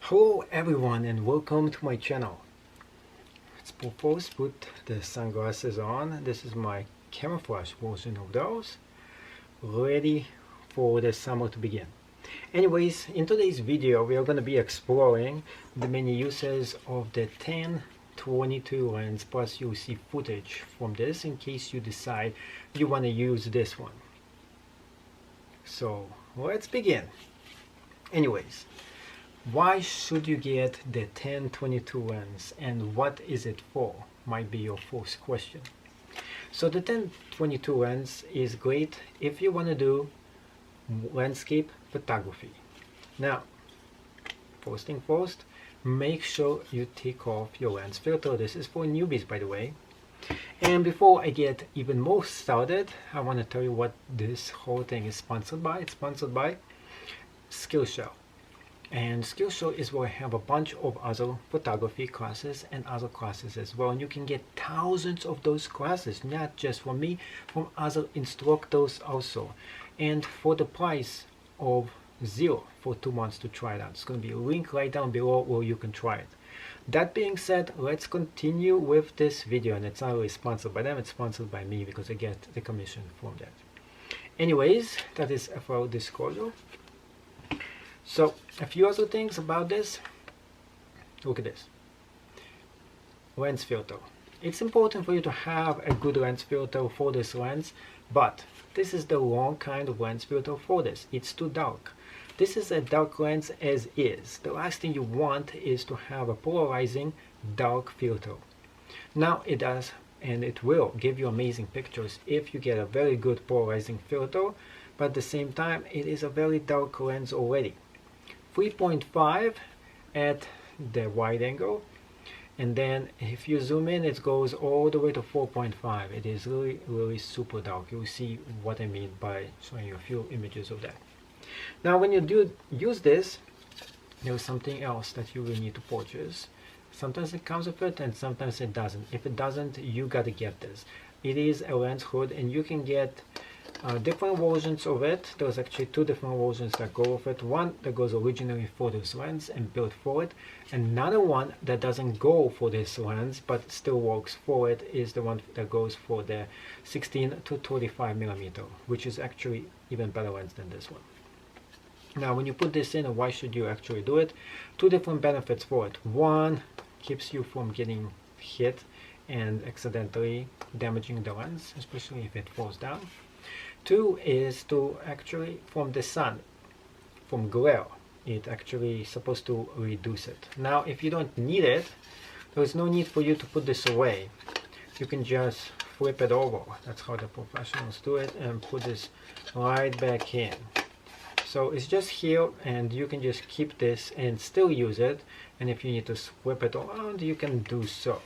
Hello everyone and welcome to my channel. Let's first put the sunglasses on. This is my camouflage version of those, ready for the summer to begin. Anyways, in today's video we are going to be exploring the many uses of the 10-22 lens, plus you'll see footage from this in case you decide you want to use this one. So let's begin. Anyways, why should you get the 10-22 lens and what is it for? Might be your first question. So the 10-22 lens is great if you want to do landscape photography. Now, first thing first, make sure you take off your lens filter. This is for newbies, by the way. And before I get even more started, I want to tell you what this whole thing is sponsored by. It's sponsored by Skillshare. And Skillshare is where I have a bunch of other photography classes and other classes as well, and you can get thousands of those classes, not just from me, from other instructors also, and for the price of $0 for 2 months to try it out. It's going to be a link right down below where you can try it. That being said, let's continue with this video, and it's not really sponsored by them, it's sponsored by me because I get the commission from that. Anyways, that is a full disclosure. So a few other things about this. Look at this lens filter. It's important for you to have a good lens filter for this lens, but this is the wrong kind of lens filter for this. It's too dark. This is a dark lens as is. The last thing you want is to have a polarizing dark filter. Now it does, and it will give you amazing pictures if you get a very good polarizing filter, but at the same time it is a very dark lens already. 3.5 at the wide angle, and then if you zoom in it goes all the way to 4.5. It is really super dark. You'll see what I mean by showing you a few images of that. Now when you do use this, there's something else that you will need to purchase. Sometimes it comes with it and sometimes it doesn't. If it doesn't, you gotta get this. It is a lens hood, and you can get different versions of it. There's actually two different versions that go with it. One that goes originally for this lens and built for it. Another one that doesn't go for this lens but still works for it is the one that goes for the 16-35mm, which is actually even better lens than this one. Now when you put this in, why should you actually do it? Two different benefits for it. One, keeps you from getting hit and accidentally damaging the lens, especially if it falls down. Two is to actually, from the sun, from glare, it actually supposed to reduce it. Now if you don't need it, there's no need for you to put this away. You can just flip it over. That's how the professionals do it, and put this right back in. So it's just here, and you can just keep this and still use it, and if you need to flip it around, you can do so.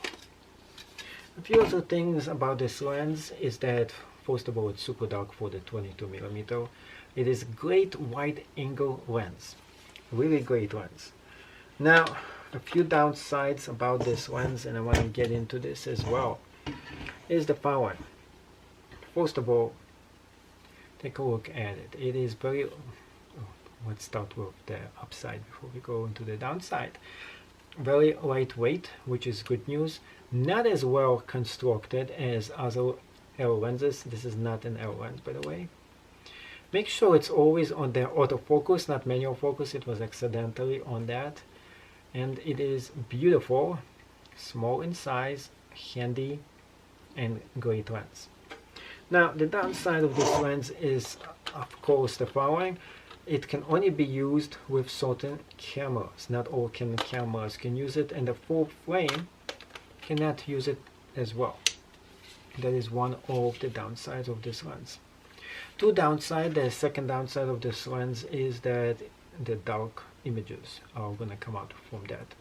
A few other things about this lens is that, first of all, it's super dark for the 22mm. It is great wide angle lens, really great lens. Now a few downsides about this lens, and I want to get into this as well, is the following. First of all, take a look at it. It is very, let's start with the upside before we go into the downside. Very lightweight, which is good news. Not as well constructed as other L lenses. This is not an L lens, by the way. Make sure it's always on the autofocus, not manual focus. It was accidentally on that. And it is beautiful, small in size, handy, and great lens. Now the downside of this lens is, of course, the following. It can only be used with certain cameras. Not all Canon cameras can use it, and the full frame cannot use it as well. That is one of the downsides of this lens. Two downside, the second downside of this lens is that the dark images are going to come out from that.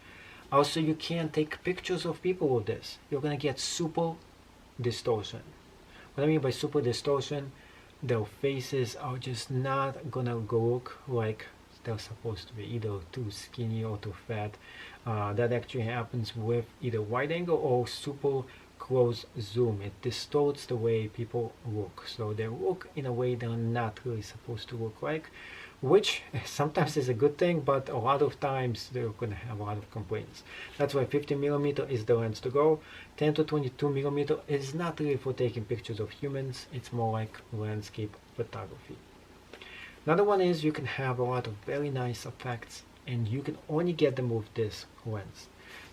Also, you can't take pictures of people with this. You're going to get super distortion. What I mean by super distortion, their faces are just not going to look like they're supposed to be, either too skinny or too fat. That actually happens with either wide angle or super close zoom. It distorts the way people look, so they look in a way they're not really supposed to look like, which sometimes is a good thing, but a lot of times they're going to have a lot of complaints. That's why 50mm is the lens to go. 10 to 22mm is not really for taking pictures of humans, it's more like landscape photography. Another one is you can have a lot of very nice effects, and you can only get them with this lens.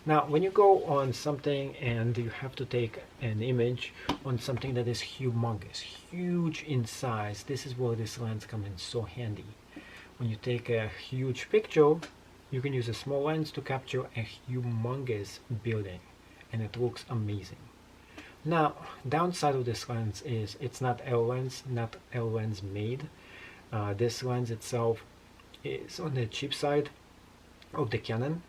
Now, when you go on something and you have to take an image on something that is humongous, huge in size, this is where this lens comes in so handy. When you take a huge picture, you can use a small lens to capture a humongous building, and it looks amazing. Now, downside of this lens is it's not L lens, not L lens made. This lens itself is on the cheap side of the Canon.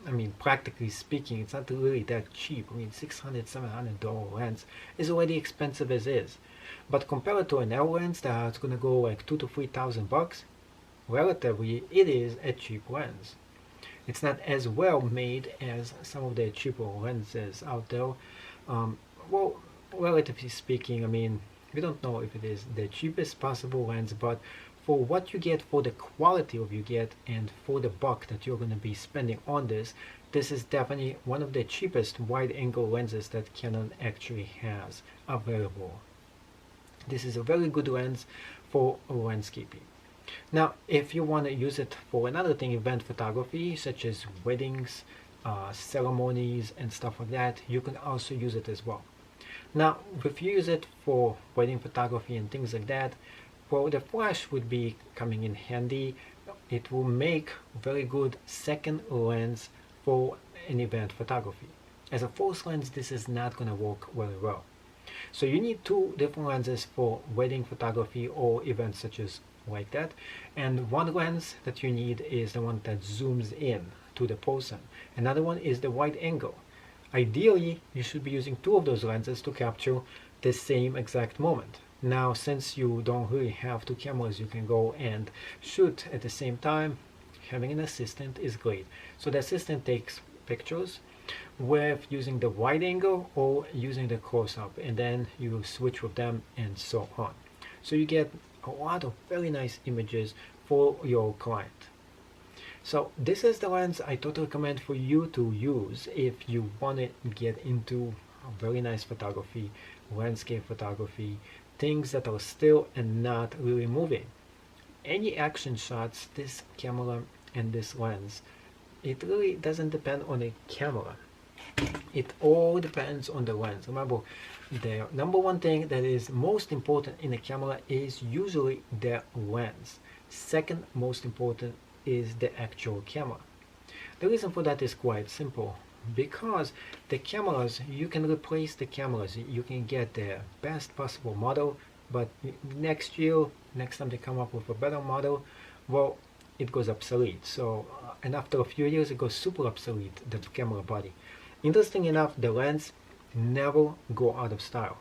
I mean, practically speaking, it's not really that cheap. I mean, $600, $700 lens is already expensive as is. But compared to an L lens that's gonna go like $2,000 to $3,000, relatively, it is a cheap lens. It's not as well made as some of the cheaper lenses out there. Well, relatively speaking, I mean, we don't know if it is the cheapest possible lens, but for what you get, for the quality of you get, and for the buck that you're going to be spending on this, this is definitely one of the cheapest wide-angle lenses that Canon actually has available. This is a very good lens for landscaping. Now, if you want to use it for another thing, event photography, such as weddings, ceremonies, and stuff like that, you can also use it as well. Now, if you use it for wedding photography and things like that, well, the flash would be coming in handy. It will make very good second lens for an event photography. As a first lens, this is not going to work very well. So you need two different lenses for wedding photography or events such as like that. And one lens that you need is the one that zooms in to the person. Another one is the wide angle. Ideally, you should be using two of those lenses to capture the same exact moment. Now, since you don't really have two cameras you can go and shoot at the same time, having an assistant is great. So the assistant takes pictures with using the wide angle or using the close-up, and then you switch with them and so on. So you get a lot of very nice images for your client. So this is the lens I totally recommend for you to use if you want to get into very nice photography, landscape photography, things that are still and not really moving. Any action shots, this camera and this lens, it really doesn't depend on a camera. It all depends on the lens. Remember, the number one thing that is most important in a camera is usually the lens. Second most important is the actual camera. The reason for that is quite simple. Because the cameras, you can replace the cameras. You can get the best possible model, but next year, next time they come up with a better model, well, it goes obsolete. So, and after a few years, it goes super obsolete, the camera body. Interesting enough, the lens never go out of style.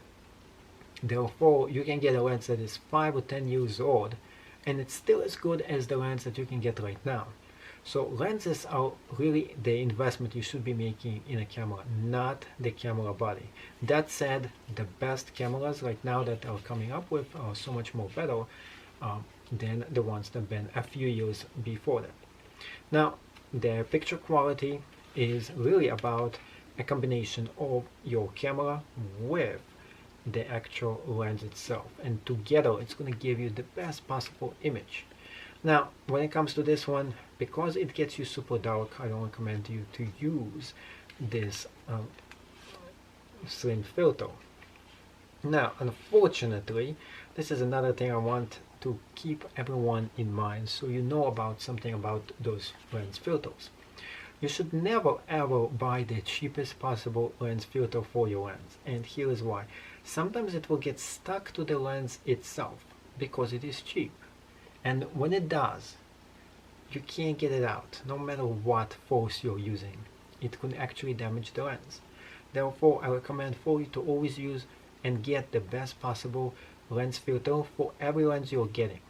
Therefore, you can get a lens that is 5 or 10 years old, and it's still as good as the lens that you can get right now. So lenses are really the investment you should be making in a camera, not the camera body. That said, the best cameras right now that are coming up with are so much more better than the ones that have been a few years before that. Now, the picture quality is really about a combination of your camera with the actual lens itself, and together it's going to give you the best possible image. Now, when it comes to this one, because it gets you super dark, I don't recommend you to use this slim filter. Now, unfortunately, this is another thing I want to keep everyone in mind, so you know about something about those lens filters. You should never ever buy the cheapest possible lens filter for your lens, and here is why. Sometimes it will get stuck to the lens itself because it is cheap. And when it does, you can't get it out, no matter what force you're using. It could actually damage the lens. Therefore, I recommend for you to always use and get the best possible lens filter for every lens you're getting.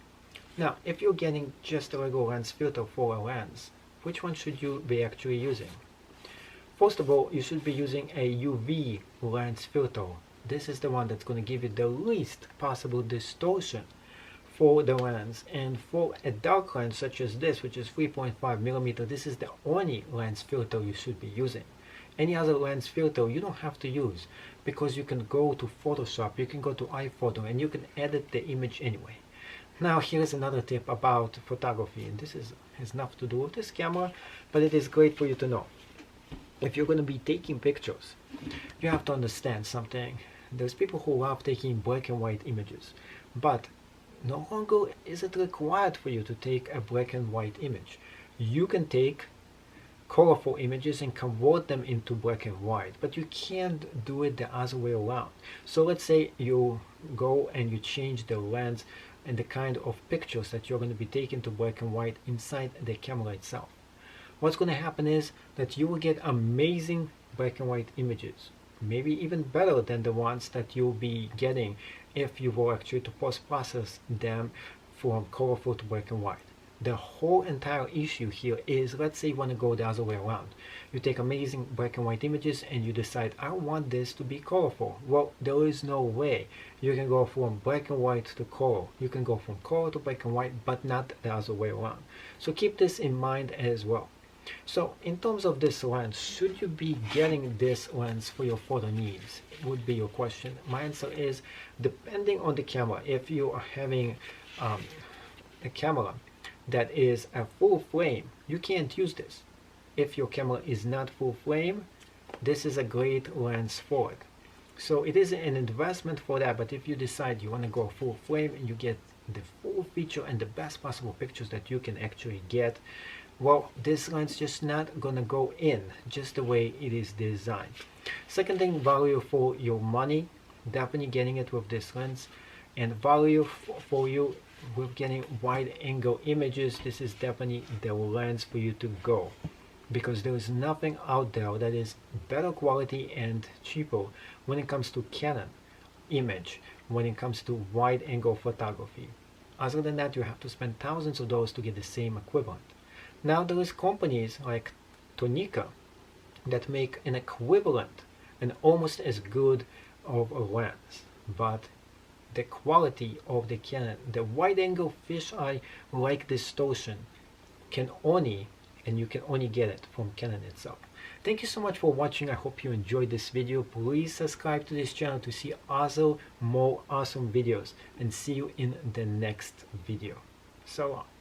Now, if you're getting just a regular lens filter for a lens, which one should you be actually using? First of all, you should be using a UV lens filter. This is the one that's going to give you the least possible distortion for the lens. And for a dark lens such as this, which is 3.5 millimeter, this is the only lens filter you should be using. Any other lens filter you don't have to use, because you can go to Photoshop, you can go to iPhoto, and you can edit the image anyway. Now here's another tip about photography, and this has nothing to do with this camera, but it is great for you to know. If you're going to be taking pictures, you have to understand something. There's people who love taking black and white images, but no longer is it required for you to take a black and white image. You can take colorful images and convert them into black and white, but you can't do it the other way around. So let's say you go and you change the lens and the kind of pictures that you're going to be taking to black and white inside the camera itself. What's going to happen is that you will get amazing black and white images, maybe even better than the ones that you'll be getting if you were actually to post-process them from colorful to black and white. The whole entire issue here is, let's say you want to go the other way around. You take amazing black and white images and you decide, I want this to be colorful. Well, there is no way you can go from black and white to color. You can go from color to black and white, but not the other way around. So keep this in mind as well. So in terms of this lens, should you be getting this lens for your photo needs, would be your question. My answer is, depending on the camera. If you are having a camera that is a full frame, you can't use this. If your camera is not full frame, this is a great lens for it. So it is an investment for that, but if you decide you want to go full frame and you get the full feature and the best possible pictures that you can actually get, well, this lens just not gonna go in just the way it is designed. Second thing, value for your money, definitely getting it with this lens. And value for you with getting wide angle images, this is definitely the lens for you to go, because there is nothing out there that is better quality and cheaper when it comes to Canon image, when it comes to wide angle photography. Other than that, you have to spend thousands of dollars to get the same equivalent. Now there is companies like Tonica that make an equivalent and almost as good of a lens, but the quality of the Canon, the wide angle fisheye like distortion, can only, and you can only get it from Canon itself. Thank you so much for watching. I hope you enjoyed this video. Please subscribe to this channel to see other more awesome videos, and see you in the next video. So long.